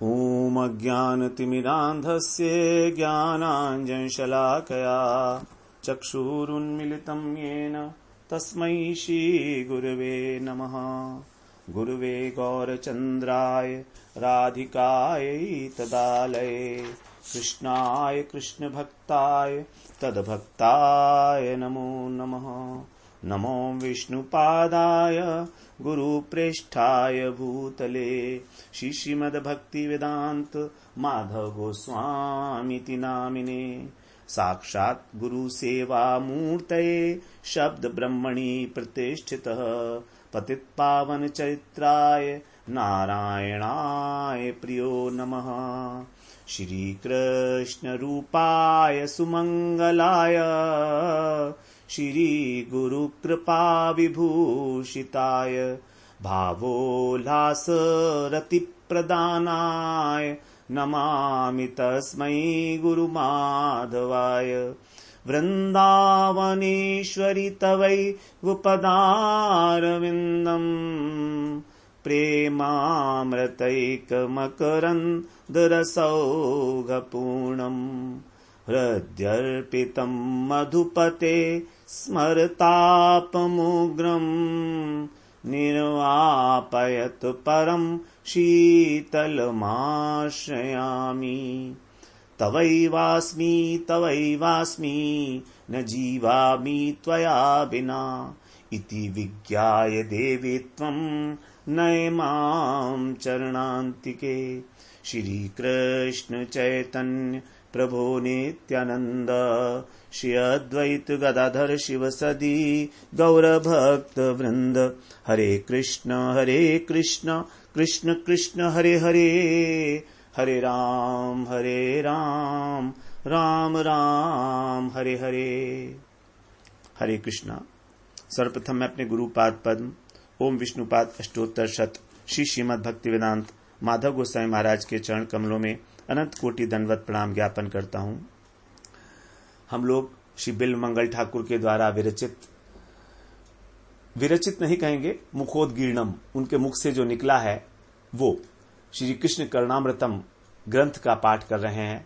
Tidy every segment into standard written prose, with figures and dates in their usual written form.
ॐ अज्ञानतिमिरान्धस्य ज्ञानाञ्जनशलाकया चक्षुरुन्मिलितं येन तस्मै श्रीगुरवे नमः। गुरुवे गौरचन्द्राय राधिकायै तदालये कृष्णाय कृष्णभक्ताय तद्भक्ताय नमो नमः। नमो विष्णुपादाय गुरुप्रेष्ठाय भूतले श्रीमद्भक्तिवेदान्त माधव गोस्वामीति नामिने। साक्षात् गुरुसेवामूर्तये शब्द ब्रह्मणि प्रतिष्ठितः पतितपावन चरित्राय नारायणाय प्रियो नमः। श्री कृष्ण रूपाय सुमंगलाय श्री गुरु कृपा विभूषिताय भावोल्लास रति प्रदानाय नमामि तस्मै गुरु माधवाय। वृंदावनेश्वरि तवै उपदारविन्दम् प्रेमामृतैकमकरन्दरसौघपूर्णम् हृद्यर्पितं मधुपते स्मरतापमुग्रम् निर्वापयत परं शीतलमाश्रयामि। तवैवास्मि तवैवास्मि न जीवामि त्वया विना इति विज्ञाय देवी त्वं नय मां चरणान्तिके। श्री कृष्ण चैतन्य प्रभो नित्यानंद श्री अद्वैत गदाधर शिवसदी गौरभक्त वृंद। हरे कृष्ण कृष्ण कृष्ण हरे हरे, हरे राम राम राम हरे हरे। हरे कृष्णा। सर्वप्रथम मैं अपने गुरुपाद पद्म ओम विष्णुपाद अष्टोत्तर शत श्री श्रीमद् भक्तिवेदांत माधव गोसाई महाराज के चरण कमलों में अनंत कोटि दंडवत प्रणाम ज्ञापन करता हूं। हम लोग श्री बिल्वमंगल ठाकुर के द्वारा विरचित नहीं कहेंगे, मुखोद्गीर्णम, उनके मुख से जो निकला है वो श्री कृष्ण करुणामृतम ग्रंथ का पाठ कर रहे हैं।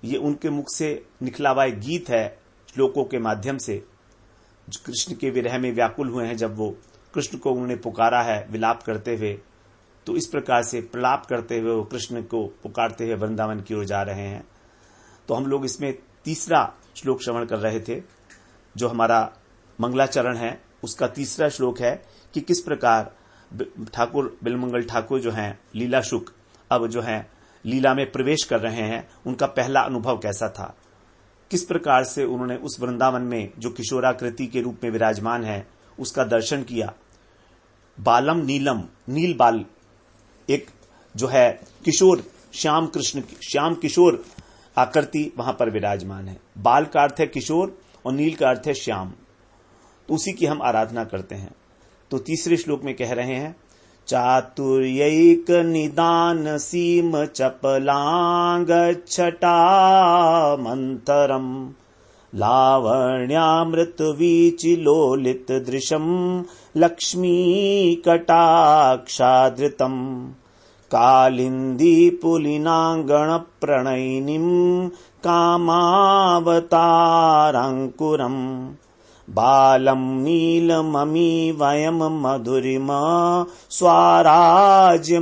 ये उनके मुख से निकला हुआ एक गीत है, श्लोकों के माध्यम से जो कृष्ण के विरह में व्याकुल हुए हैं। जब वो कृष्ण को उन्होंने पुकारा है विलाप करते हुए, तो इस प्रकार से प्रलाप करते हुए वो कृष्ण को पुकारते हुए वृंदावन की ओर जा रहे हैं। तो हम लोग इसमें तीसरा श्लोक श्रवण कर रहे थे, जो हमारा मंगलाचरण है उसका तीसरा श्लोक है कि किस प्रकार ठाकुर बिल्वमंगल ठाकुर जो हैं लीला शुक अब जो हैं लीला में प्रवेश कर रहे हैं, उनका पहला अनुभव कैसा था, किस प्रकार से उन्होंने उस वृंदावन में जो किशोराकृति के रूप में विराजमान है उसका दर्शन किया। बालम नीलम, नील बाल, एक जो है किशोर श्याम किशोर आकृति वहां पर विराजमान है। बाल का अर्थ है किशोर और नील का अर्थ है श्याम, तो उसी की हम आराधना करते हैं। तो तीसरे श्लोक में कह रहे हैं चातुर्यैक निदान सीम चपलांगच्छटा मंतरम लावण्यामृत वीचिलोलित दृशम लक्ष्मी कटाक्षादृतम कालिंदी पुलिनांगण प्रणयिनीं कामावतारांकुरम बालम नीलममी वयम मधुरिमा स्वाराज्य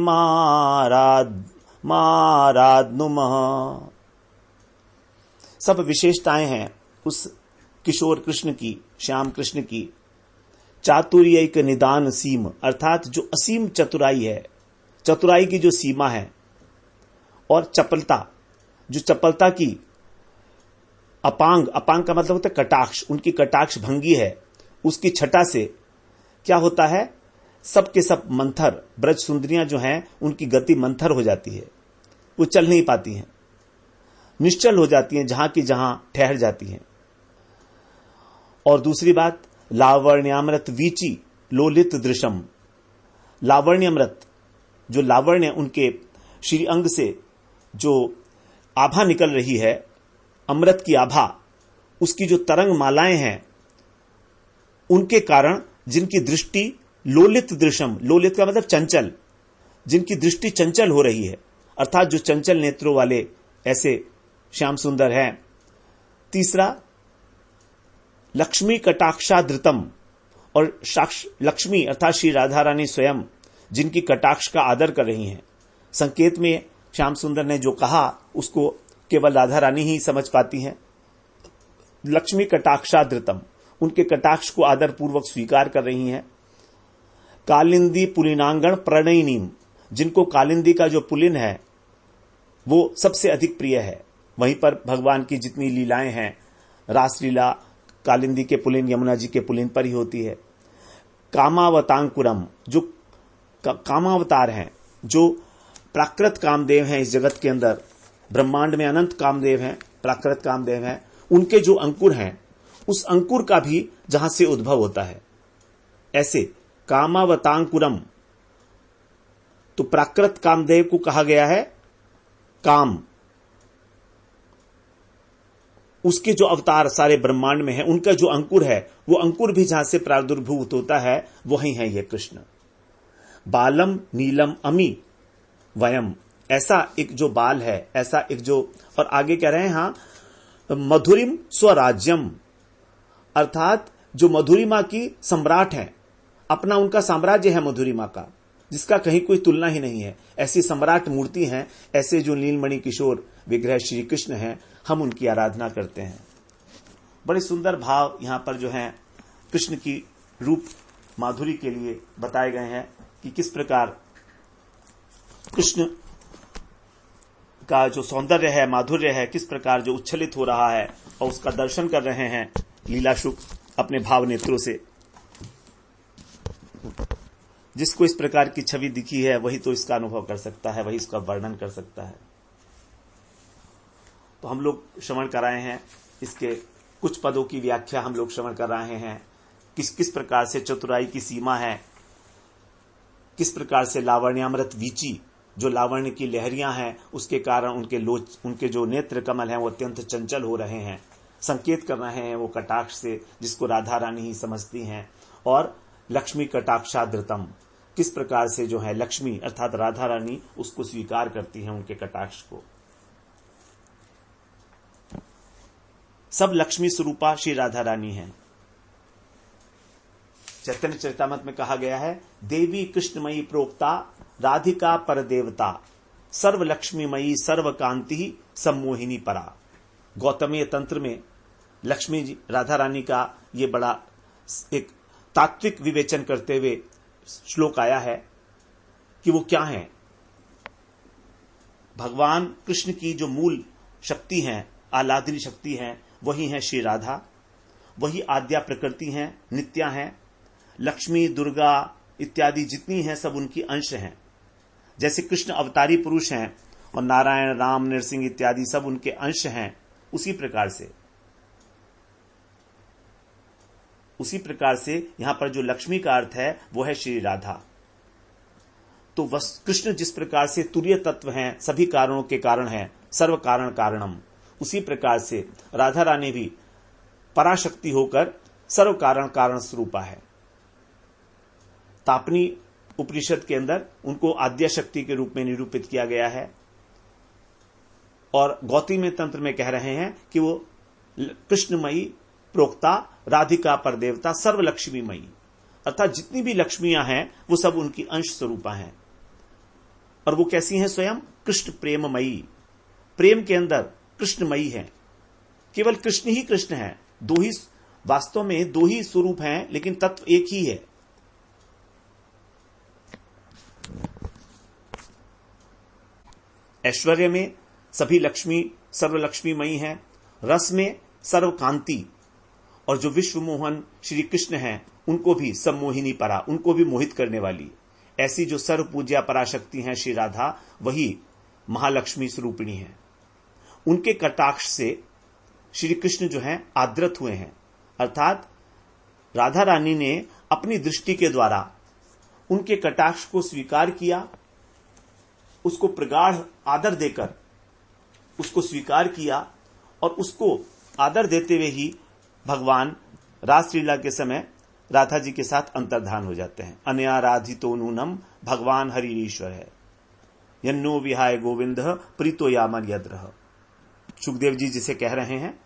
माराद्नुमः। सब विशेषताएं हैं उस किशोर कृष्ण की, श्याम कृष्ण की। चातुर्यैक निदान सीम, अर्थात जो असीम चतुराई है, चतुराई की जो सीमा है, और चपलता, जो चपलता की अपांग का मतलब होता है कटाक्ष, उनकी कटाक्ष भंगी है, उसकी छटा से क्या होता है, सब के सब मंथर ब्रज सुंदरियां जो हैं उनकी गति मंथर हो जाती है, वो चल नहीं पाती हैं, निश्चल हो जाती हैं, जहां की जहां ठहर जाती हैं। और दूसरी बात, लावण्यामृत वीची लोलित दृशम, लावण्यामृत, जो लावण्य उनके श्री अंग से जो आभा निकल रही है, अमृत की आभा, उसकी जो तरंग मालाएं हैं, उनके कारण जिनकी दृष्टि लोलित दृशम, लोलित का मतलब चंचल, जिनकी दृष्टि चंचल हो रही है, अर्थात जो चंचल नेत्रों वाले ऐसे श्याम सुंदर हैं। तीसरा, लक्ष्मी कटाक्षादृतम, और लक्ष्मी अर्थात श्री राधा रानी स्वयं जिनकी कटाक्ष का आदर कर रही हैं। संकेत में श्याम सुंदर ने जो कहा उसको केवल राधा रानी ही समझ पाती हैं। लक्ष्मी कटाक्षादृतम, उनके कटाक्ष को आदर पूर्वक स्वीकार कर रही हैं। कालिंदी पुलिनांगण प्रणयिनीम, जिनको कालिंदी का जो पुलिन है वो सबसे अधिक प्रिय है। वहीं पर भगवान की जितनी लीलाएं हैं, रासलीला कालिंदी के पुलिन, यमुना जी के पुलिन पर ही होती है। कामावतांकुरम, जो कामावतार हैं, जो प्राकृत कामदेव हैं इस जगत के अंदर, ब्रह्मांड में अनंत कामदेव हैं, प्राकृत कामदेव हैं, उनके जो अंकुर हैं, उस अंकुर का भी जहां से उद्भव होता है। ऐसे कामावतांकुरम, तो प्राकृत कामदेव को कहा गया है काम, उसके जो अवतार सारे ब्रह्मांड में है, उनका जो अंकुर है, वो अंकुर भी जहां से प्रादुर्भूत होता है वही है ये कृष्ण। बालम नीलम अमी वयम, ऐसा एक जो बाल है, ऐसा एक जो, और आगे कह रहे हैं हां मधुरिम स्वराज्यम, अर्थात जो मधुरिमा की सम्राट है, अपना उनका साम्राज्य है मधुरिमा का, जिसका कहीं कोई तुलना ही नहीं है। ऐसी सम्राट मूर्ति हैं, ऐसे जो नीलमणि किशोर विग्रह श्री कृष्ण हैं, हम उनकी आराधना करते हैं। बड़े सुंदर भाव यहां पर जो है कृष्ण की रूप माधुरी के लिए बताए गए हैं कि किस प्रकार कृष्ण का जो सौंदर्य है, माधुर्य है, किस प्रकार जो उच्छलित हो रहा है, और उसका दर्शन कर रहे हैं लीलाशुक अपने भाव नेत्रों से। जिसको इस प्रकार की छवि दिखी है वही तो इसका अनुभव कर सकता है, वही इसका वर्णन कर सकता है। तो हम लोग श्रवण कर रहे हैं, इसके कुछ पदों की व्याख्या हम लोग श्रवण कर रहे हैं। किस किस प्रकार से चतुराई की सीमा है, किस प्रकार से लावण्यामृत वीची, जो लावण्य की लहरियां हैं, उसके कारण उनके जो नेत्र कमल हैं वो अत्यंत चंचल हो रहे हैं, संकेत कर रहे हैं वो कटाक्ष से, जिसको राधा रानी ही समझती हैं। और लक्ष्मी कटाक्षादृतम, किस प्रकार से जो है लक्ष्मी अर्थात राधा रानी उसको स्वीकार करती हैं, उनके कटाक्ष को। सब लक्ष्मी स्वरूपा श्री राधा रानी हैं। चैतन्य चरितामृत में कहा गया है, देवी कृष्णमयी प्रोक्ता राधिका पर देवता, सर्व लक्ष्मीमयी सर्व कांति सम्मोहिनी परा। गौतमीय तंत्र में लक्ष्मी जी राधा रानी का ये बड़ा एक तात्विक विवेचन करते हुए श्लोक आया है कि वो क्या है। भगवान कृष्ण की जो मूल शक्ति है, आह्लादनी शक्ति है, वही है श्री राधा, वही आद्या प्रकृति हैं, नित्या हैं। लक्ष्मी दुर्गा इत्यादि जितनी हैं सब उनकी अंश हैं। जैसे कृष्ण अवतारी पुरुष हैं और नारायण राम नरसिंह इत्यादि सब उनके अंश हैं, उसी प्रकार से यहां पर जो लक्ष्मी का अर्थ है वो है श्री राधा। तो कृष्ण जिस प्रकार से तुरीय तत्व हैं, सभी कारणों के कारण हैं, सर्व कारण कारणम, उसी प्रकार से राधा रानी भी पराशक्ति होकर सर्व कारण कारण स्वरूपा है। तापनी उपनिषद के अंदर उनको आद्या शक्ति के रूप में निरूपित किया गया है, और गौतमी तंत्र में कह रहे हैं कि वो कृष्णमयी प्रोक्ता राधिका पर देवता सर्व लक्ष्मीमयी, अर्थात जितनी भी लक्ष्मियां हैं वो सब उनकी अंश स्वरूपा हैं। और वो कैसी हैं? स्वयं कृष्ण प्रेममयी, प्रेम के अंदर कृष्णमयी है। केवल कृष्ण ही कृष्ण है, दो ही, वास्तव में दो ही स्वरूप हैं, लेकिन तत्व एक ही है। ऐश्वर्य में सभी लक्ष्मी सर्वलक्ष्मीमयी हैं, रस में सर्वकांति, और जो विश्व मोहन श्री कृष्ण हैं उनको भी सम्मोहिनी परा, उनको भी मोहित करने वाली ऐसी जो सर्व पूज्या पराशक्ति हैं श्री राधा, वही महालक्ष्मी स्वरूपिणी है। उनके कटाक्ष से श्री कृष्ण जो हैं आदृत हुए हैं, अर्थात राधा रानी ने अपनी दृष्टि के द्वारा उनके कटाक्ष को स्वीकार किया, उसको प्रगाढ़ आदर देकर उसको स्वीकार किया, और उसको आदर देते हुए ही भगवान रासलीला के समय राधा जी के साथ अंतर्धान हो जाते हैं। अनयाराधितो नूनम भगवान हरि ईश्वर है। यन्नो विहाय गोविंद प्रीतो यामन यद्रह। सुखदेव जी जिसे कह रहे हैं,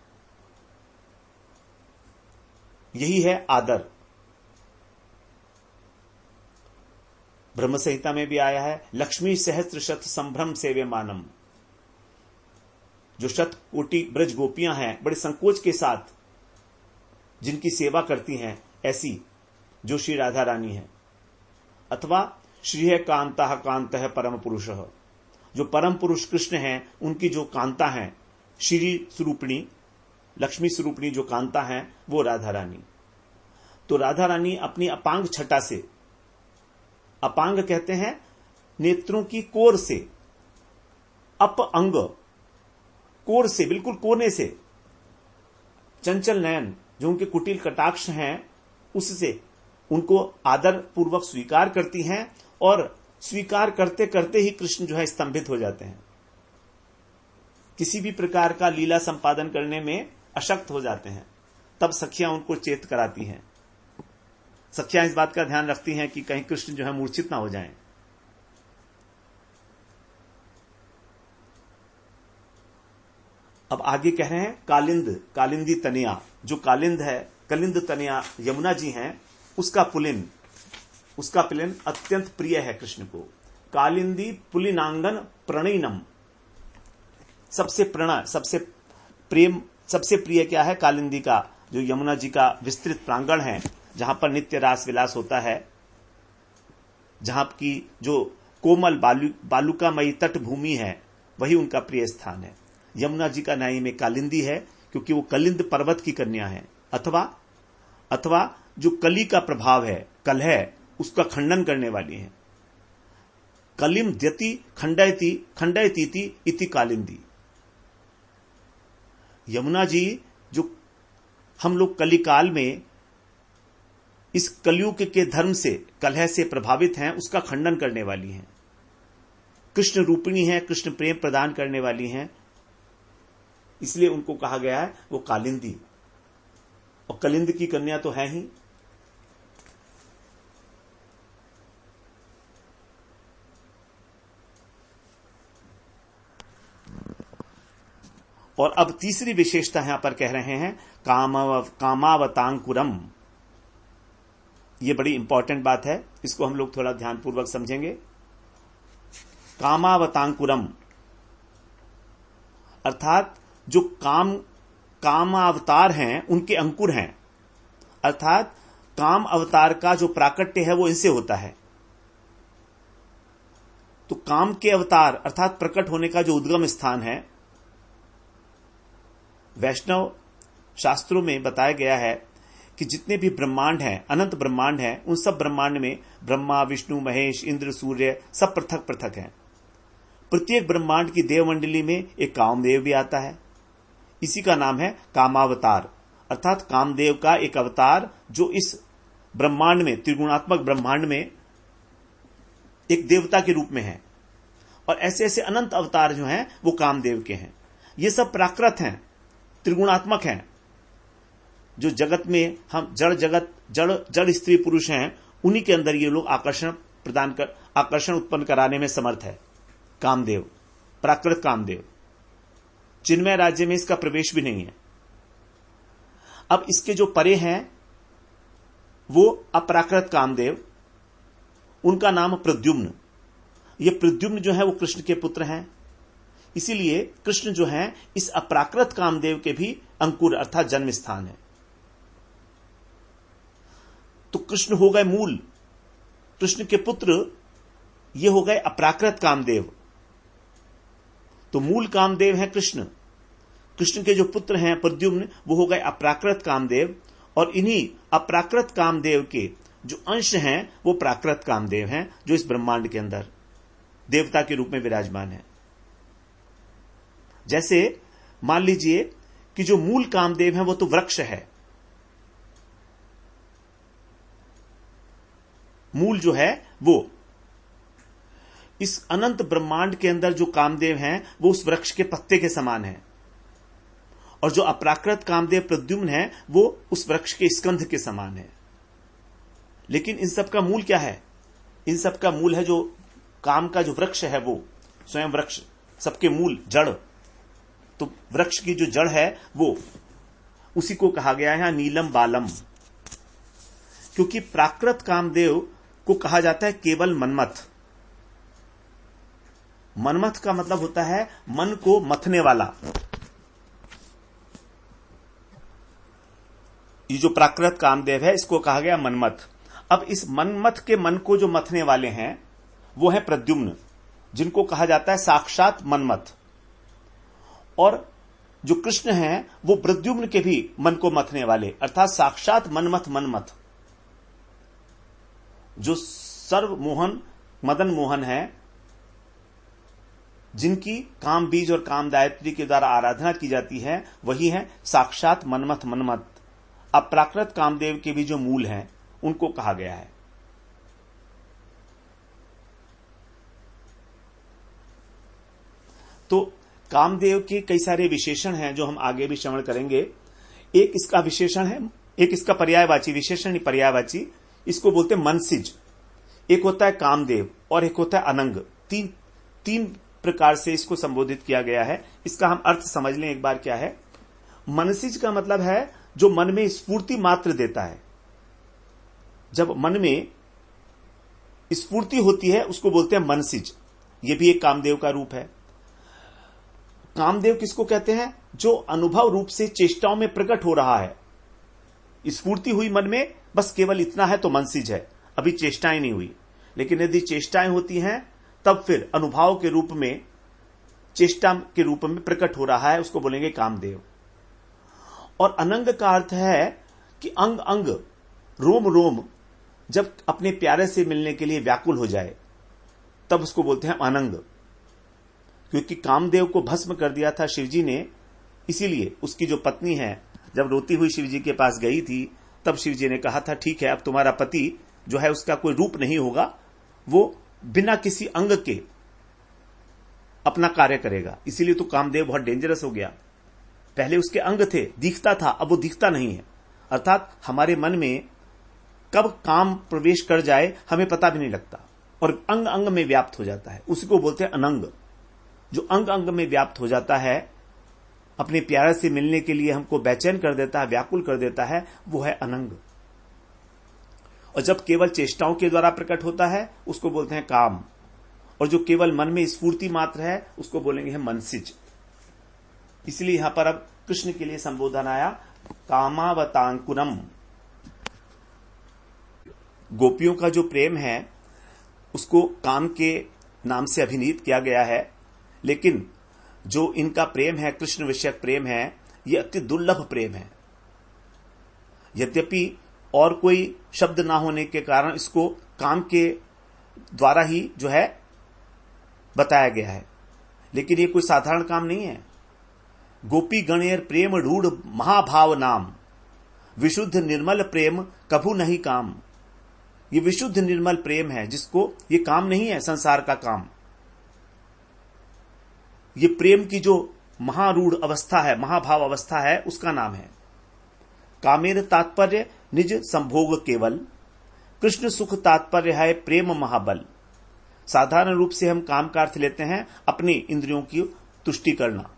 यही है आदर। ब्रह्म संहिता में भी आया है, लक्ष्मी सहस्त्र शत संभ्रम सेवे मानम। जो शत कोटि ब्रज गोपियां हैं, बड़े संकोच के साथ जिनकी सेवा करती हैं, ऐसी जो श्री राधा रानी है। अथवा श्री कांता कांत परम पुरुष, जो परम पुरुष कृष्ण हैं, उनकी जो कांता हैं, श्री स्वरूपिणी लक्ष्मी स्वरूपिणी जो कांता हैं, वो राधा रानी। तो राधा रानी अपनी अपांग छटा से, अपांग कहते हैं नेत्रों की कोर से, अप अंग कोर से, बिल्कुल कोने से, चंचल नयन जो उनके कुटिल कटाक्ष हैं, उससे उनको आदर पूर्वक स्वीकार करती हैं और स्वीकार करते करते ही कृष्ण जो है स्तंभित हो जाते हैं, किसी भी प्रकार का लीला संपादन करने में अशक्त हो जाते हैं। तब सखियां उनको चेत कराती हैं। सखियां इस बात का ध्यान रखती हैं कि कहीं कृष्ण जो है मूर्छित ना हो जाएं। अब आगे कह रहे हैं कालिंद, कालिंदी तनिया। जो कालिंद है, कलिंद तनिया यमुना जी हैं, उसका पुलिन अत्यंत प्रिय है कृष्ण को। कालिंदी पुलिनांगन प्रणयनम, सबसे प्रेम, सबसे प्रिय क्या है? कालिंदी का जो यमुना जी का विस्तृत प्रांगण है, जहां पर नित्य रास विलास होता है, जहां की जो कोमल बालुकामयी तट भूमि है, वही उनका प्रिय स्थान है। यमुना जी का न्याय में कालिंदी है, क्योंकि वो कलिंद पर्वत की कन्या है। अथवा जो कली का प्रभाव है, कल है, उसका खंडन करने वाली है। कलिम द्यति खंडयतीति इति कालिंदी। यमुना जी जो हम लोग कलिकाल में इस कलयुग के धर्म से, कलह से प्रभावित हैं, उसका खंडन करने वाली हैं। कृष्ण रूपिणी है, कृष्ण प्रेम प्रदान करने वाली हैं, इसलिए उनको कहा गया है वो कालिंदी। और कलिंद की कन्या तो है ही। और अब तीसरी विशेषता यहां पर कह रहे हैं कामावतांकुरम। यह बड़ी इंपॉर्टेंट बात है, इसको हम लोग थोड़ा ध्यानपूर्वक समझेंगे। कामावतांकुरम अर्थात जो काम अवतार हैं, उनके अंकुर हैं। अर्थात काम अवतार का जो प्राकट्य है वो इनसे होता है। तो काम के अवतार अर्थात प्रकट होने का जो उद्गम स्थान है, वैष्णव शास्त्रों में बताया गया है कि जितने भी ब्रह्मांड हैं, अनंत ब्रह्मांड हैं, उन सब ब्रह्मांड में ब्रह्मा, विष्णु, महेश, इंद्र, सूर्य सब पृथक पृथक हैं। प्रत्येक ब्रह्मांड की देवमंडली में एक कामदेव भी आता है। इसी का नाम है कामावतार, अर्थात कामदेव का एक अवतार जो इस ब्रह्मांड में, त्रिगुणात्मक ब्रह्मांड में एक देवता के रूप में है। और ऐसे ऐसे अनंत अवतार जो हैं वो कामदेव के हैं। ये सब प्राकृत हैं, त्रिगुणात्मक हैं। जो जगत में हम जड़ स्त्री पुरुष हैं, उन्हीं के अंदर ये लोग आकर्षण उत्पन्न कराने में समर्थ है। कामदेव, प्राकृत कामदेव, चिन्मय राज्य में इसका प्रवेश भी नहीं है। अब इसके जो परे हैं वो अप्राकृत कामदेव, उनका नाम प्रद्युम्न। ये प्रद्युम्न जो है वो कृष्ण के पुत्र हैं। इसीलिए कृष्ण जो है इस अप्राकृत कामदेव के भी अंकुर अर्थात जन्म स्थान है। तो कृष्ण हो गए मूल, कृष्ण के पुत्र ये हो गए अप्राकृत कामदेव। तो मूल कामदेव है कृष्ण, कृष्ण के जो पुत्र हैं प्रद्युम्न, वो हो गए अप्राकृत कामदेव। और इन्हीं अप्राकृत कामदेव के जो अंश हैं वो प्राकृत कामदेव हैं, जो इस ब्रह्मांड के अंदर देवता के रूप में विराजमान है। जैसे मान लीजिए कि जो मूल कामदेव है वो तो वृक्ष है, मूल जो है वो इस अनंत ब्रह्मांड के अंदर जो कामदेव हैं वो उस वृक्ष के पत्ते के समान है। और जो अप्राकृत कामदेव प्रद्युम्न है वो उस वृक्ष के स्कंध के समान है। लेकिन इन सब का मूल क्या है? इन सब का मूल है जो काम का जो वृक्ष है वो स्वयं वृक्ष, सबके मूल, जड़, तो वृक्ष की जो जड़ है वो, उसी को कहा गया है नीलम बालम। क्योंकि प्राकृत कामदेव को कहा जाता है केवल मनमथ। मनमथ का मतलब होता है मन को मथने वाला। ये जो प्राकृत कामदेव है इसको कहा गया मनमथ। अब इस मनमथ के मन को जो मथने वाले हैं वो है प्रद्युम्न, जिनको कहा जाता है साक्षात मनमथ। और जो कृष्ण हैं वो प्रद्युम्न के भी मन को मथने वाले, अर्थात साक्षात मनमथ मनमथ। जो सर्वमोहन मदन मोहन है, जिनकी काम बीज और काम गायत्री के द्वारा आराधना की जाती है, वही है साक्षात मनमथ मनमथ। अब प्राकृत कामदेव के भी जो मूल हैं उनको कहा गया है। तो कामदेव के कई सारे विशेषण हैं जो हम आगे भी श्रवण करेंगे। एक इसका विशेषण है, एक इसका पर्यायवाची, विशेषण नहीं पर्यायवाची, इसको बोलते हैं मनसिज। एक होता है कामदेव और एक होता है अनंग। तीन प्रकार से इसको संबोधित किया गया है। इसका हम अर्थ समझ लें एक बार क्या है। मनसिज का मतलब है जो मन में स्फूर्ति मात्र देता है। जब मन में स्फूर्ति होती है उसको बोलते हैं मनसिज। ये भी एक कामदेव का रूप है। कामदेव किसको कहते हैं? जो अनुभव रूप से चेष्टाओं में प्रकट हो रहा है। स्फूर्ति हुई मन में, बस केवल इतना है तो मनसिज है, अभी चेष्टाएं नहीं हुई। लेकिन यदि चेष्टाएं होती हैं तब फिर अनुभव के रूप में, चेष्टा के रूप में प्रकट हो रहा है, उसको बोलेंगे कामदेव। और अनंग का अर्थ है कि अंग अंग, रोम रोम जब अपने प्यारे से मिलने के लिए व्याकुल हो जाए तब उसको बोलते हैं अनंग। क्योंकि कामदेव को भस्म कर दिया था शिवजी ने, इसीलिए उसकी जो पत्नी है जब रोती हुई शिवजी के पास गई थी तब शिवजी ने कहा था ठीक है अब तुम्हारा पति जो है उसका कोई रूप नहीं होगा, वो बिना किसी अंग के अपना कार्य करेगा। इसीलिए तो कामदेव बहुत डेंजरस हो गया। पहले उसके अंग थे, दिखता था, अब वो दिखता नहीं है। अर्थात हमारे मन में कब काम प्रवेश कर जाए हमें पता भी नहीं लगता और अंग अंग में व्याप्त हो जाता है, उसी को बोलते हैं अनंग। जो अंग अंग में व्याप्त हो जाता है, अपने प्यारे से मिलने के लिए हमको बेचैन कर देता है, व्याकुल कर देता है, वो है अनंग। और जब केवल चेष्टाओं के द्वारा प्रकट होता है उसको बोलते हैं काम। और जो केवल मन में स्फूर्ति मात्र है उसको बोलेंगे है मनसिज। इसलिए यहां पर अब कृष्ण के लिए संबोधन आया कामावतांकुरम। गोपियों का जो प्रेम है उसको काम के नाम से अभिनीत किया गया है, लेकिन जो इनका प्रेम है, कृष्ण विषयक प्रेम है, यह अति दुर्लभ प्रेम है। यद्यपि और कोई शब्द ना होने के कारण इसको काम के द्वारा ही जो है बताया गया है, लेकिन ये कोई साधारण काम नहीं है। गोपी गणेर प्रेम रूढ़ महाभाव नाम, विशुद्ध निर्मल प्रेम कभू नहीं काम। ये विशुद्ध निर्मल प्रेम है जिसको, ये काम नहीं है संसार का काम। ये प्रेम की जो महारूढ़ अवस्था है, महाभाव अवस्था है, उसका नाम है। कामेर तात्पर्य निज संभोग केवल, कृष्ण सुख तात्पर्य है प्रेम महाबल। साधारण रूप से हम काम का अर्थ लेते हैं अपनी इंद्रियों की तुष्टि करना,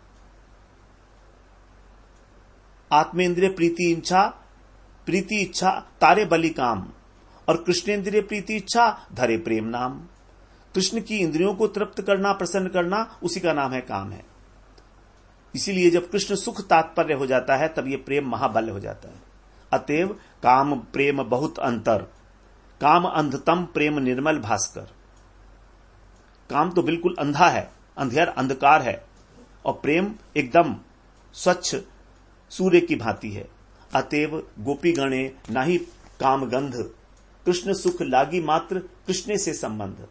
आत्मेंद्रिय प्रीति इच्छा तारे बलि काम, और कृष्णेंद्रिय प्रीति इच्छा धरे प्रेम नाम। कृष्ण की इंद्रियों को तृप्त करना, प्रसन्न करना, उसी का नाम है काम है। इसीलिए जब कृष्ण सुख तात्पर्य हो जाता है तब ये प्रेम महाबल हो जाता है। अतएव काम प्रेम बहुत अंतर, काम अंधतम प्रेम निर्मल भास्कर। काम तो बिल्कुल अंधा है, अंधकार है, और प्रेम एकदम स्वच्छ सूर्य की भांति है। अतएव गोपी गणे नाही काम गंध, कृष्ण सुख लागी मात्र कृष्ण से संबंध।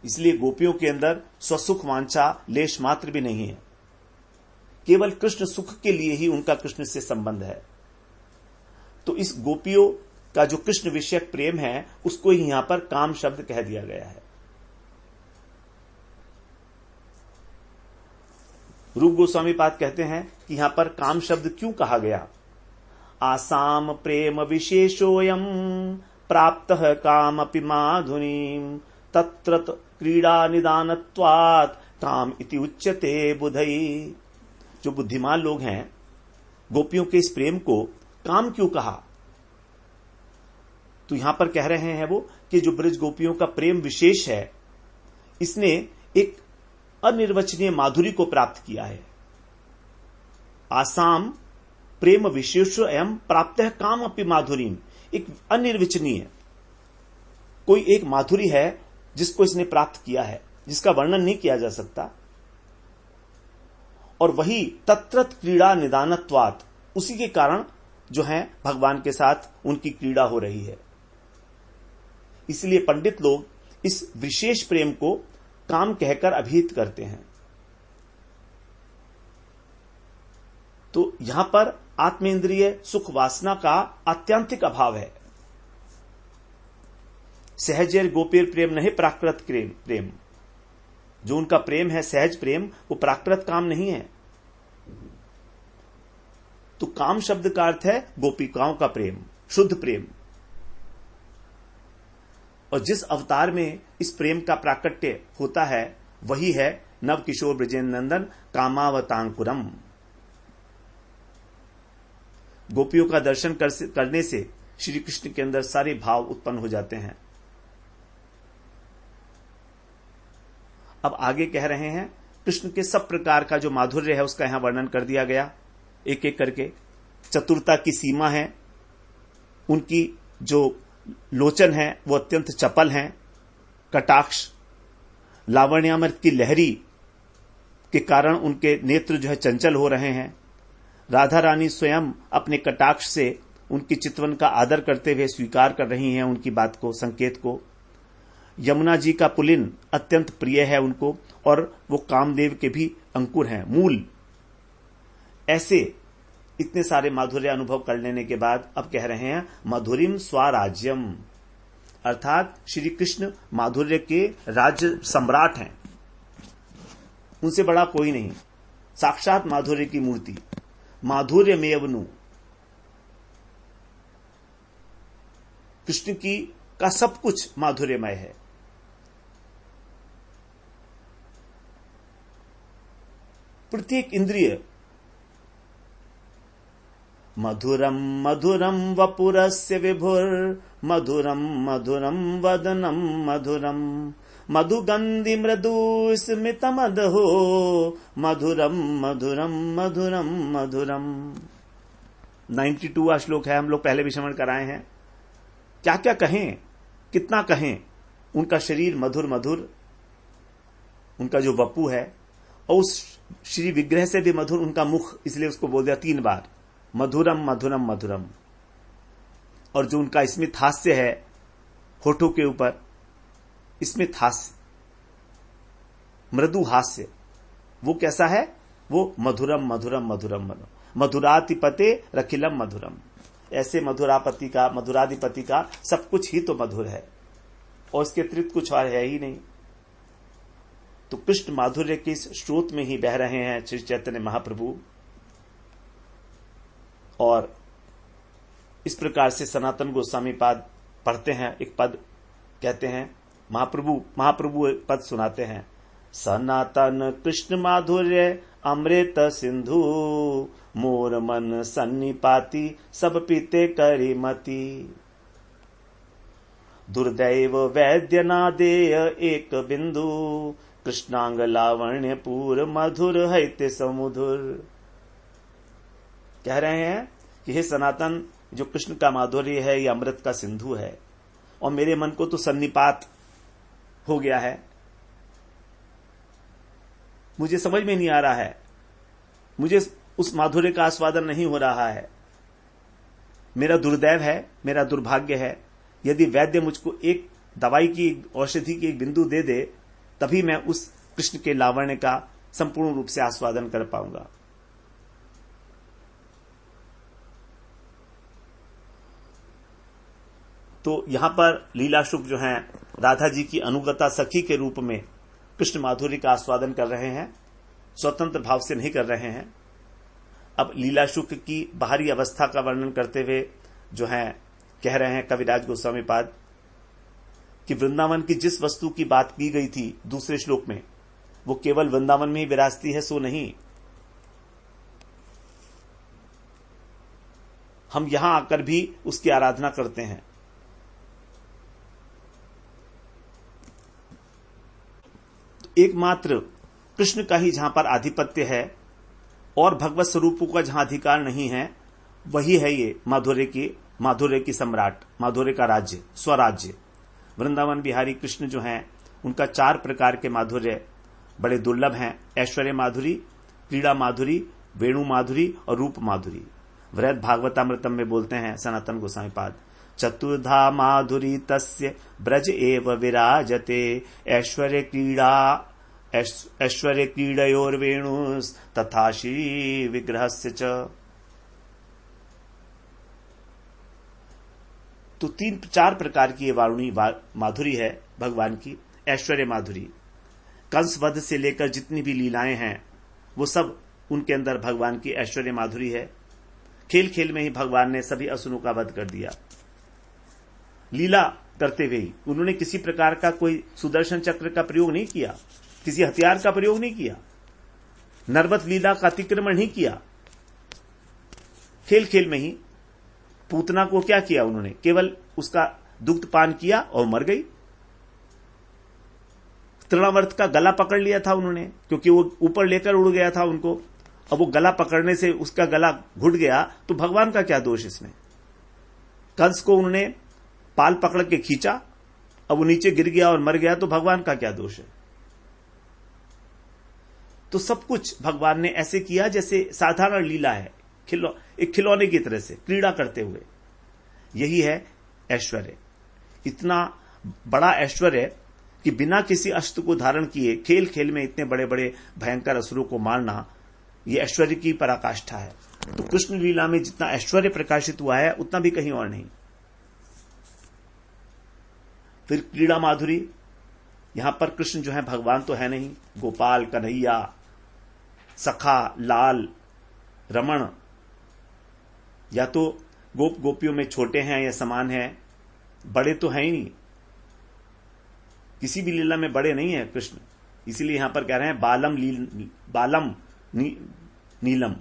इसलिए गोपियों के अंदर स्वसुख वांछा लेश मात्र भी नहीं है, केवल कृष्ण सुख के लिए ही उनका कृष्ण से संबंध है। तो इस गोपियों का जो कृष्ण विषयक प्रेम है उसको ही यहां पर काम शब्द कह दिया गया है। रूप गोस्वामी पाद कहते हैं कि यहां पर काम शब्द क्यों कहा गया। आसाम प्रेम विशेषोयम प्राप्त कामपि माधुनीम क्रीडा निदानत्वात् काम इति उच्यते बुधई। जो बुद्धिमान लोग हैं, गोपियों के इस प्रेम को काम क्यों कहा? तो यहां पर कह रहे हैं वो कि जो ब्रज गोपियों का प्रेम विशेष है, इसने एक अनिर्वचनीय माधुरी को प्राप्त किया है। आसाम प्रेम विशेष एवं प्राप्त है काम अपनी माधुरी, एक अनिर्वचनीय कोई एक माधुरी है जिसको इसने प्राप्त किया है, जिसका वर्णन नहीं किया जा सकता। और वही तत्रत क्रीड़ा निदानत्वात्, उसी के कारण जो है भगवान के साथ उनकी क्रीड़ा हो रही है। इसलिए पंडित लोग इस विशेष प्रेम को काम कहकर अभिहित करते हैं। तो यहां पर आत्मेंद्रिय सुख वासना का आत्यंतिक अभाव है। सहजेर गोपीर प्रेम नहीं प्राकृत प्रेम, जो उनका प्रेम है सहज प्रेम, वो प्राकृत काम नहीं है। तो काम शब्द का अर्थ है गोपिकाओं का प्रेम, शुद्ध प्रेम। और जिस अवतार में इस प्रेम का प्राकट्य होता है वही है नव किशोर ब्रजेंद्र नंदन कामावतांकुरम। गोपियों का दर्शन करने से श्री कृष्ण के अंदर सारे भाव उत्पन्न हो जाते हैं। अब आगे कह रहे हैं कृष्ण के सब प्रकार का जो माधुर्य है उसका यहां वर्णन कर दिया गया एक एक करके। चतुरता की सीमा है, उनकी जो लोचन है वो अत्यंत चपल हैं, कटाक्ष लावण्यामृत की लहरी के कारण उनके नेत्र जो है चंचल हो रहे हैं। राधा रानी स्वयं अपने कटाक्ष से उनकी चितवन का आदर करते हुए स्वीकार कर रही हैं उनकी बात को, संकेत को। यमुना जी का पुलिन अत्यंत प्रिय है उनको, और वो कामदेव के भी अंकुर हैं, मूल। ऐसे इतने सारे माधुर्य अनुभव कर लेने के बाद अब कह रहे हैं मधुरिम स्वराज्यम, अर्थात श्री कृष्ण माधुर्य के राज्य सम्राट हैं, उनसे बड़ा कोई नहीं, साक्षात माधुर्य की मूर्ति। माधुर्य मेवनु, कृष्ण की का सब कुछ माधुर्यमय है। प्रत्येक इंद्रिय मधुरम मधुरम वपुरस्य विभुर मधुरम मधुरम वदनम मधुरम मधुगंधि मृदु स्मित मदहो मधुरम मधुरम मधुरम मधुरम। 92वां श्लोक है, हम लोग पहले भी श्रवण कराए हैं। क्या क्या कहें, कितना कहें, उनका शरीर मधुर मधुर, उनका जो वपु है, और उस श्री विग्रह से भी मधुर उनका मुख, इसलिए उसको बोल दिया 3 बार मधुरम मधुरम मधुरम। और जो उनका स्मित हास्य है होठों के ऊपर, स्मित हास्य, मृदु हास्य, वो कैसा है? वो मधुरम मधुरम मधुरम मधुरम मधुराधिपते रखिलम मधुरम। ऐसे मधुराधिपति का सब कुछ ही तो मधुर है, और इसके अतिरिक्त कुछ और है ही नहीं। तो कृष्ण माधुर्य के इस स्रोत में ही बह रहे हैं श्री चैतन्य महाप्रभु। और इस प्रकार से सनातन गोस्वामी पाद पढ़ते हैं, एक पद कहते हैं, महाप्रभु एक पद सुनाते हैं, सनातन कृष्ण माधुर्य अमृत सिंधु मोर मन सन्निपाती सब पीते करी मती दुर्दैव वैद्य नादेय एक बिंदु कृष्णांग लावण्य पूर मधुर हैते समुधुर। कह रहे हैं कि हे सनातन, जो कृष्ण का माधुर्य है ये अमृत का सिंधु है, और मेरे मन को तो सन्निपात हो गया है, मुझे समझ में नहीं आ रहा है, मुझे उस माधुर्य का आस्वादन नहीं हो रहा है। मेरा दुर्दैव है, मेरा दुर्भाग्य है। यदि वैद्य मुझको एक दवाई की, औषधि की एक बिंदु दे दे, तभी मैं उस कृष्ण के लावण्य का संपूर्ण रूप से आस्वादन कर पाऊंगा। तो यहां पर लीला शुक जो हैं राधा जी की अनुगता सखी के रूप में कृष्ण माधुर्य का आस्वादन कर रहे हैं, स्वतंत्र भाव से नहीं कर रहे हैं। अब लीला शुक की बाहरी अवस्था का वर्णन करते हुए जो है कह रहे हैं कविराज गोस्वामी पाद कि वृंदावन की जिस वस्तु की बात की गई थी दूसरे श्लोक में, वो केवल वृंदावन में ही विराजती है, सो नहीं। हम यहां आकर भी उसकी आराधना करते हैं। एकमात्र कृष्ण का ही जहां पर आधिपत्य है और भगवत स्वरूपों का जहां अधिकार नहीं है, वही है ये माधुर्य की सम्राट, माधुर्य का राज्य, स्वराज्य। वृंदावन बिहारी कृष्ण जो हैं, उनका 4 प्रकार के माधुर्य बड़े दुर्लभ हैं। ऐश्वर्य माधुरी, क्रीड़ा माधुरी, वेणु माधुरी और रूप माधुरी। वृहद भागवतामृतम में बोलते हैं सनातन गोस्वामी पाद, चतुर्धा माधुरी तस्य ब्रज एव विराजते, ऐश्वर्य क्रीडयोर्वेणु तथा श्री विग्रहस्य च। तो 3-4 प्रकार की ये वारुणी माधुरी है भगवान की। ऐश्वर्य माधुरी, कंस वध से लेकर जितनी भी लीलाएं हैं वो सब उनके अंदर भगवान की ऐश्वर्य माधुरी है। खेल खेल में ही भगवान ने सभी असुरों का वध कर दिया। लीला करते हुए उन्होंने किसी प्रकार का कोई सुदर्शन चक्र का प्रयोग नहीं किया, किसी हथियार का प्रयोग नहीं किया, नरवत लीला का अतिक्रमण नहीं किया। खेल खेल में ही पूतना को क्या किया उन्होंने, केवल उसका दुग्ध पान किया और मर गई। तृणावर्त का गला पकड़ लिया था उन्होंने, क्योंकि वो ऊपर लेकर उड़ गया था उनको। अब वो गला पकड़ने से उसका गला घुट गया, तो भगवान का क्या दोष इसमें। कंस को उन्होंने पाल पकड़ के खींचा, अब वो नीचे गिर गया और मर गया, तो भगवान का क्या दोष है। तो सब कुछ भगवान ने ऐसे किया जैसे साधारण लीला है, एक खिलौने की तरह से क्रीड़ा करते हुए। यही है ऐश्वर्य। इतना बड़ा ऐश्वर्य कि बिना किसी अस्त्र को धारण किए खेल खेल में इतने बड़े बड़े भयंकर असुरों को मारना, यह ऐश्वर्य की पराकाष्ठा है। तो कृष्ण लीला में जितना ऐश्वर्य प्रकाशित हुआ है उतना भी कहीं और नहीं। फिर क्रीड़ा माधुरी, यहां पर कृष्ण जो है भगवान तो है नहीं, गोपाल, कन्हैया, सखा, लाल, रमण, या तो गोप गोपियों में छोटे हैं या समान हैं, बड़े तो हैं ही नहीं। किसी भी लीला में बड़े नहीं है कृष्ण। इसीलिए यहां पर कह रहे हैं बालम नीलम।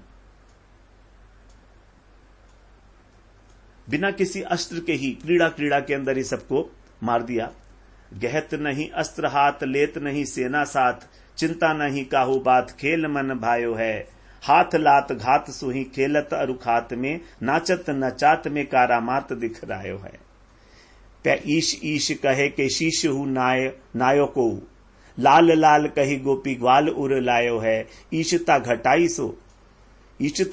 बिना किसी अस्त्र के ही क्रीड़ा के अंदर ही सबको मार दिया। गहत नहीं अस्त्र हाथ, लेत नहीं सेना साथ, चिंता नहीं काहू बात, खेल मन भायो है, हाथ लात घात सुही, खेलत अरुखात में, नाचत नचात में, कारामात दिख रायो है। पै ईश ईश कहे के शीश हु नायो को, लाल लाल कही गोपी ग्वाल उर लायो है, ईशता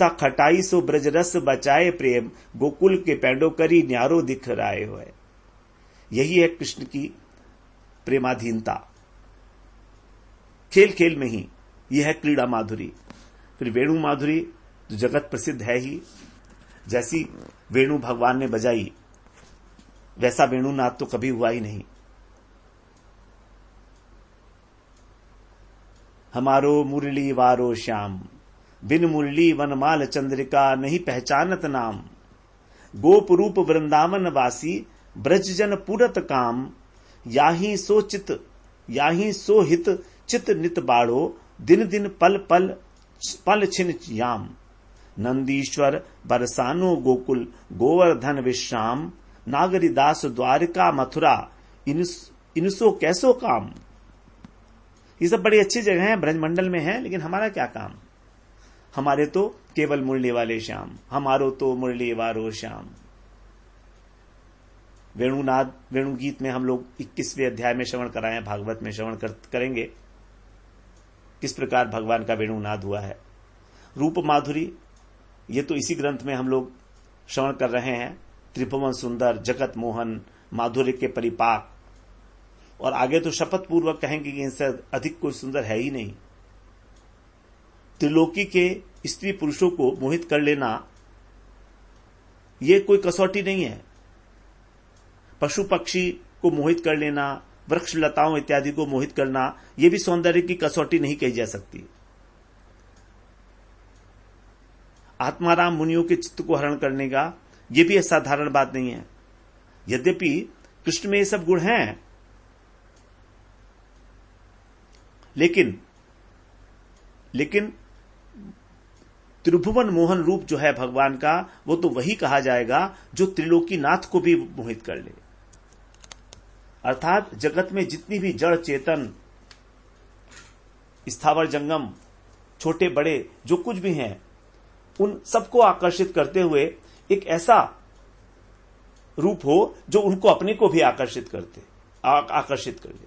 खटाई सो ब्रजरस बचाए प्रेम, गोकुल के पैंडो करी न्यारो दिख रायो है। यही है कृष्ण की प्रेमाधीनता। खेल खेल में ही यह है क्रीड़ा माधुरी। फिर वेणु माधुरी जो जगत प्रसिद्ध है ही। जैसी वेणु भगवान ने बजाई वैसा वेणुनाद तो कभी हुआ ही नहीं। हमारो मुरली वारो श्याम, बिन मुरली वनमाल चंद्रिका, नहीं पहचानत नाम, गोप रूप वृंदावन वासी, ब्रजजन पूरत काम, याही सो हित चित नित बाड़ो, दिन दिन पल छिन याम, नंदीश्वर बरसानो गोकुल, गोवर्धन विश्राम, नागरिदास द्वारिका मथुरा, इनसो कैसो काम। ये सब बड़ी अच्छी जगह हैं, ब्रजमंडल में हैं, लेकिन हमारा क्या काम। हमारे तो केवल मुरली वाले श्याम, हमारो तो मुरली वारो श्याम। वेणुनाद वेणुगीत में हम लोग 21वें अध्याय में श्रवण कराए, भागवत में श्रवण करेंगे किस प्रकार भगवान का वेणुनाद हुआ है। रूप माधुरी, ये तो इसी ग्रंथ में हम लोग श्रवण कर रहे हैं। त्रिभुवन सुंदर, जगत मोहन, माधुर्य के परिपाक, और आगे तो शपथ पूर्वक कहेंगे कि इनसे अधिक कोई सुंदर है ही नहीं। त्रिलोकी के स्त्री पुरुषों को मोहित कर लेना यह कोई कसौटी नहीं है। पशु पक्षी को मोहित कर लेना, वृक्ष लताओं इत्यादि को मोहित करना, यह भी सौंदर्य की कसौटी नहीं कही जा सकती। आत्माराम मुनियों के चित्त को हरण करने का यह भी असाधारण बात नहीं है। यद्यपि कृष्ण में ये सब गुण हैं, लेकिन त्रिभुवन मोहन रूप जो है भगवान का, वो तो वही कहा जाएगा जो त्रिलोकीनाथ को भी मोहित कर ले। अर्थात जगत में जितनी भी जड़ चेतन, स्थावर जंगम, छोटे बड़े जो कुछ भी हैं, उन सबको आकर्षित करते हुए एक ऐसा रूप हो जो उनको अपने को भी आकर्षित कर दे,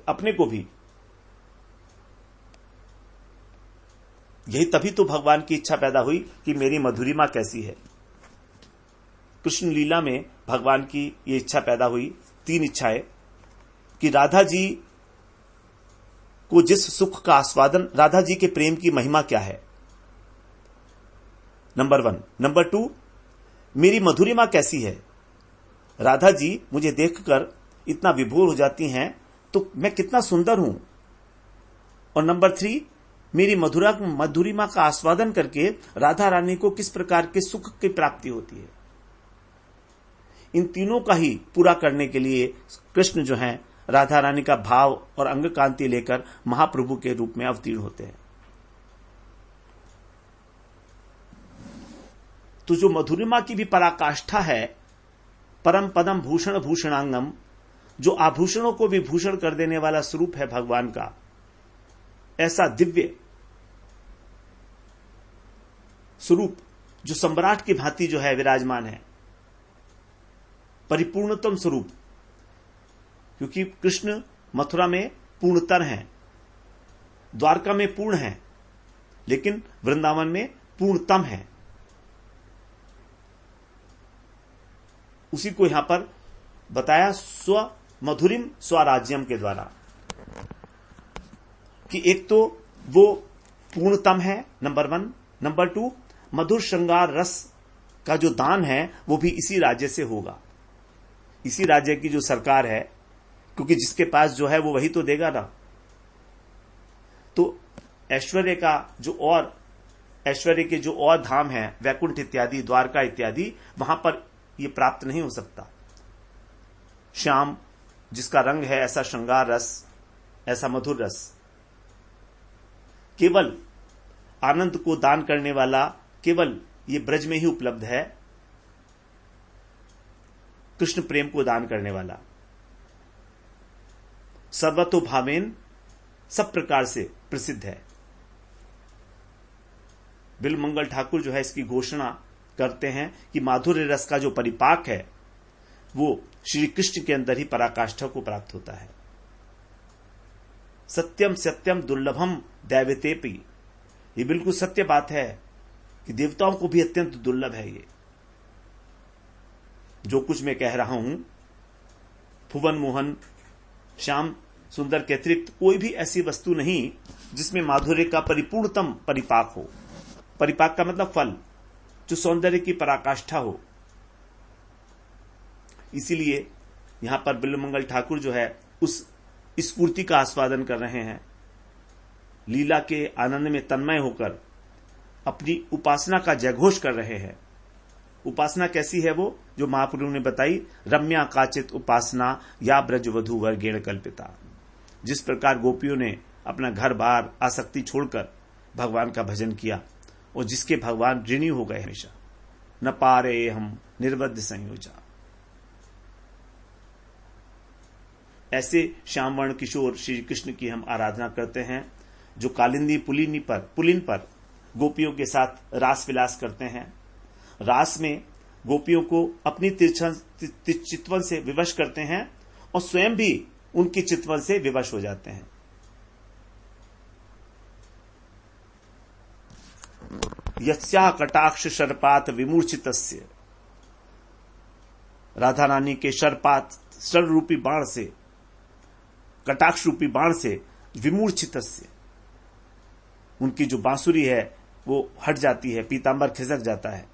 अपने को भी। यही तभी तो भगवान की इच्छा पैदा हुई कि मेरी मधुरिमा कैसी है। कृष्ण लीला में भगवान की ये इच्छा पैदा हुई, 3 इच्छाएं, कि राधा जी को जिस सुख का आस्वादन, राधा जी के प्रेम की महिमा क्या है, नंबर 1। नंबर 2, मेरी मधुरिमा कैसी है। राधा जी मुझे देखकर इतना विभोर हो जाती हैं तो मैं कितना सुंदर हूं। और नंबर 3, मेरी मधुरिमा का आस्वादन करके राधा रानी को किस प्रकार के सुख की प्राप्ति होती है। इन तीनों का ही पूरा करने के लिए कृष्ण जो हैं राधा रानी का भाव और अंग कांति लेकर महाप्रभु के रूप में अवतीर्ण होते हैं। तो जो मधुरिमा की भी पराकाष्ठा है, परम पदम भूषण भूषणांगम, जो आभूषणों को भी भूषण कर देने वाला स्वरूप है भगवान का, ऐसा दिव्य स्वरूप जो सम्राट की भांति जो है विराजमान है, परिपूर्णतम स्वरूप। क्योंकि कृष्ण मथुरा में पूर्णतर हैं, द्वारका में पूर्ण हैं, लेकिन वृंदावन में पूर्णतम है। उसी को यहां पर बताया स्व मधुरिम स्वराज्यम के द्वारा, कि एक तो वो पूर्णतम है, नंबर 1। नंबर 2, मधुर श्रृंगार रस का जो दान है वो भी इसी राज्य से होगा, इसी राज्य की जो सरकार है, क्योंकि जिसके पास जो है वो वही तो देगा ना। तो ऐश्वर्य के जो और धाम है, वैकुंठ इत्यादि, द्वारका इत्यादि, वहां पर ये प्राप्त नहीं हो सकता। श्याम जिसका रंग है, ऐसा श्रृंगार रस, ऐसा मधुर रस, केवल आनंद को दान करने वाला केवल ये ब्रज में ही उपलब्ध है, कृष्ण प्रेम को दान करने वाला, सर्वतोभावेन, सब प्रकार से प्रसिद्ध है। बिलमंगल ठाकुर जो है इसकी घोषणा करते हैं कि माधुर्य रस का जो परिपाक है वो श्री कृष्ण के अंदर ही पराकाष्ठा को प्राप्त होता है। सत्यम सत्यम दुर्लभम दैवतेपि, ये बिल्कुल सत्य बात है कि देवताओं को भी अत्यंत दुर्लभ है ये जो कुछ मैं कह रहा हूं। भुवन मोहन, श्याम सुंदर के अतिरिक्त कोई भी ऐसी वस्तु नहीं जिसमें माधुर्य का परिपूर्णतम परिपाक हो। परिपाक का मतलब फल, जो सौंदर्य की पराकाष्ठा हो। इसीलिए यहां पर बिल्वमंगल ठाकुर जो है उस स्फूर्ति का आस्वादन कर रहे हैं, लीला के आनंद में तन्मय होकर अपनी उपासना का जयघोष कर रहे हैं। उपासना कैसी है वो, जो महाप्रभु ने बताई, रम्या काचित उपासना या ब्रजवधु वर्गेण कल्पिता। जिस प्रकार गोपियों ने अपना घर बार आसक्ति छोड़कर भगवान का भजन किया और जिसके भगवान ऋणी हो गए हमेशा, न पारे हम निर्बद्ध संयोजा। ऐसे श्यामवर्ण किशोर श्री कृष्ण की हम आराधना करते हैं, जो कालिंदी पुलिन पर गोपियों के साथ रास विलास करते हैं। रास में गोपियों को अपनी चितवन से विवश करते हैं और स्वयं भी उनकी चितवन से विवश हो जाते हैं। यस्या कटाक्ष शरपात विमूर्छितस्य, राधा रानी के शर रूपी बाण से, कटाक्ष रूपी बाण से, विमूर्छितस्य, उनकी जो बांसुरी है वो हट जाती है, पीतांबर खिसक जाता है।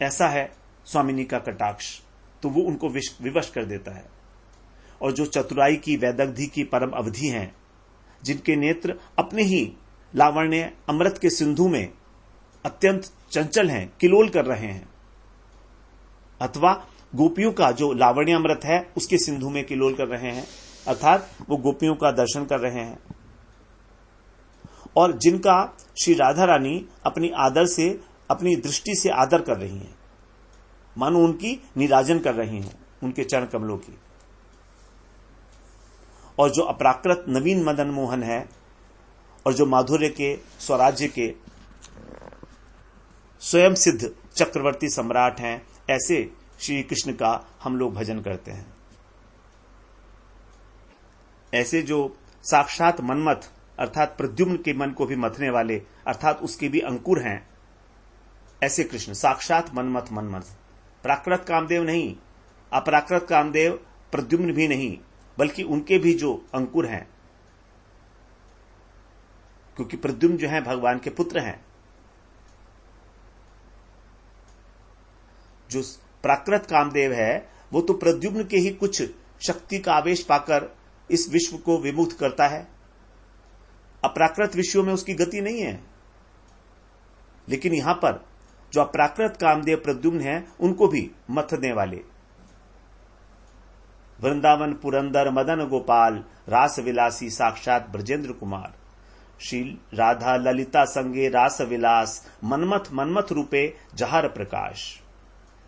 ऐसा है स्वामिनी का कटाक्ष, तो वो उनको विवश कर देता है। और जो चतुराई की, वैदग्धि की परम अवधि हैं, जिनके नेत्र अपने ही लावण्य अमृत के सिंधु में अत्यंत चंचल हैं, किलोल कर रहे हैं, अथवा गोपियों का जो लावण्य अमृत है उसके सिंधु में किलोल कर रहे हैं, अर्थात वो गोपियों का दर्शन कर रहे हैं और जिनका श्री राधा रानी अपनी आदर से, अपनी दृष्टि से आदर कर रही हैं, मानो उनकी निराजन कर रही हैं, उनके चरण कमलों की। और जो अपराकृत नवीन मदन मोहन है और जो माधुर्य के, स्वराज्य के स्वयं सिद्ध चक्रवर्ती सम्राट हैं, ऐसे श्री कृष्ण का हम लोग भजन करते हैं। ऐसे जो साक्षात मनमथ अर्थात प्रद्युम्न के मन को भी मथने वाले, अर्थात उसके भी अंकुर हैं, ऐसे कृष्ण साक्षात मनमथ मनमथ, प्राकृत कामदेव नहीं, अपराकृत कामदेव प्रद्युम्न भी नहीं, बल्कि उनके भी जो अंकुर हैं, क्योंकि प्रद्युम्न जो है भगवान के पुत्र हैं। जो प्राकृत कामदेव है वो तो प्रद्युम्न के ही कुछ शक्ति का आवेश पाकर इस विश्व को विमुक्त करता है। अपराकृत विश्वों में उसकी गति नहीं है। लेकिन यहां पर जो अपराकृत कामदेव प्रद्युम्न है उनको भी मथने वाले, वृंदावन पुरंदर मदन गोपाल रास विलासी साक्षात ब्रजेंद्र कुमार, श्री राधा ललिता संगे रास विलास मनमथ मनमथ रूपे जहार प्रकाश।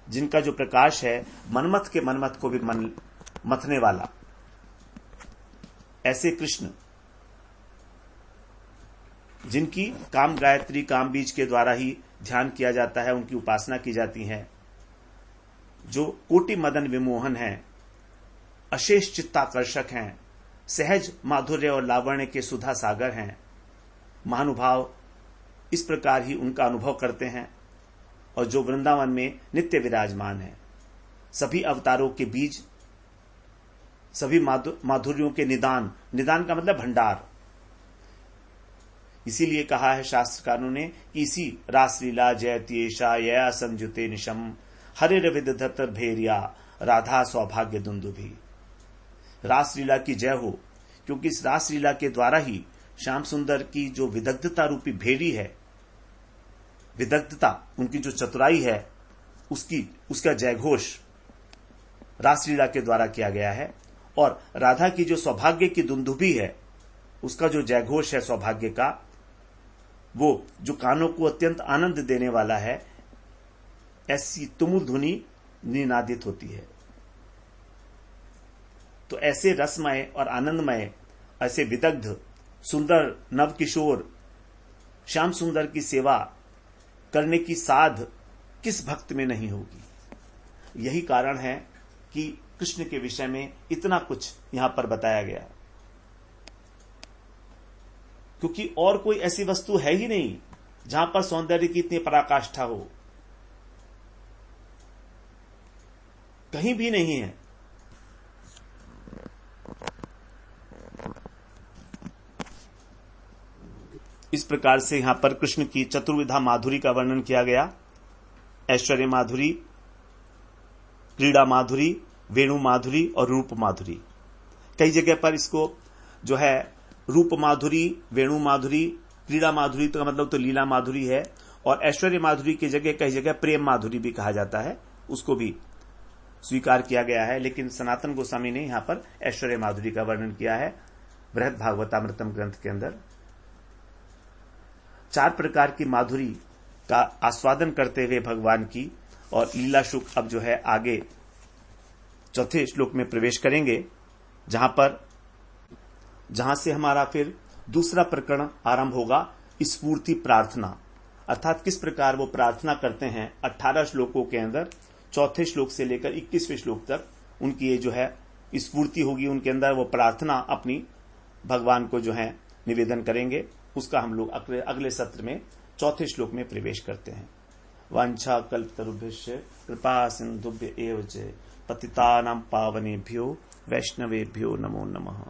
जिनका जो प्रकाश है मनमथ के मनमथ को भी मथने वाला, ऐसे कृष्ण जिनकी काम गायत्री काम बीज के द्वारा ही ध्यान किया जाता है, उनकी उपासना की जाती है, जो कोटि मदन विमोहन हैं, अशेष चित्ताकर्षक हैं, सहज माधुर्य और लावण्य के सुधा सागर हैं, महानुभाव इस प्रकार ही उनका अनुभव करते हैं और जो वृंदावन में नित्य विराजमान है, सभी अवतारों के बीज, सभी माधुर्यों के निदान, निदान का मतलब भंडार। इसीलिए कहा है शास्त्रकारों ने कि इसी रासलीला जयत्येषा यया संजुते निशम हरिर विदधत भेरिया राधा सौभाग्य दुंदुभी। रासलीला की जय हो, क्योंकि इस रासलीला के द्वारा ही श्याम सुंदर की जो विदग्धता रूपी भेरी है, विदग्धता उनकी जो चतुराई है, उसका जयघोष रासलीला के द्वारा किया गया है। और राधा की जो सौभाग्य की दुंदुभी है, उसका जो जयघोष है सौभाग्य का, वो जो कानों को अत्यंत आनंद देने वाला है, ऐसी तुमुल ध्वनि निनादित होती है। तो ऐसे रसमय और आनंदमय, ऐसे विदग्ध सुंदर नव किशोर श्याम सुंदर की सेवा करने की साध किस भक्त में नहीं होगी। यही कारण है कि कृष्ण के विषय में इतना कुछ यहां पर बताया गया, क्योंकि और कोई ऐसी वस्तु है ही नहीं जहां पर सौंदर्य की इतनी पराकाष्ठा हो, कहीं भी नहीं है। इस प्रकार से यहां पर कृष्ण की चतुर्विधा माधुरी का वर्णन किया गया। ऐश्वर्य माधुरी, क्रीड़ा माधुरी, वेणु माधुरी और रूप माधुरी। कई जगह पर इसको जो है रूप माधुरी, वेणु माधुरी, क्रीड़ा माधुरी तो मतलब तो लीला माधुरी है, और ऐश्वर्य माधुरी की जगह कई जगह प्रेम माधुरी भी कहा जाता है, उसको भी स्वीकार किया गया है। लेकिन सनातन गोस्वामी ने यहां पर ऐश्वर्य माधुरी का वर्णन किया है बृहद भागवतामृतम ग्रंथ के अंदर। 4 प्रकार की माधुरी का आस्वादन करते हुए भगवान की और लीला शुक अब जो है आगे चौथे श्लोक में प्रवेश करेंगे, जहां से हमारा फिर दूसरा प्रकरण आरंभ होगा, स्फूर्ति प्रार्थना, अर्थात किस प्रकार वो प्रार्थना करते हैं। 18 श्लोकों के अंदर चौथे श्लोक से लेकर 21वें श्लोक तक उनकी ये जो है स्फूर्ति होगी, उनके अंदर वो प्रार्थना अपनी भगवान को जो है निवेदन करेंगे। उसका हम लोग अगले सत्र में चौथे श्लोक में प्रवेश करते हैं। वांछा कल्पतरुभ्यश्च कृपा सिंधुभ्य एव च पतितानां पावनेभ्यो वैष्णवेभ्यो नमो नमः।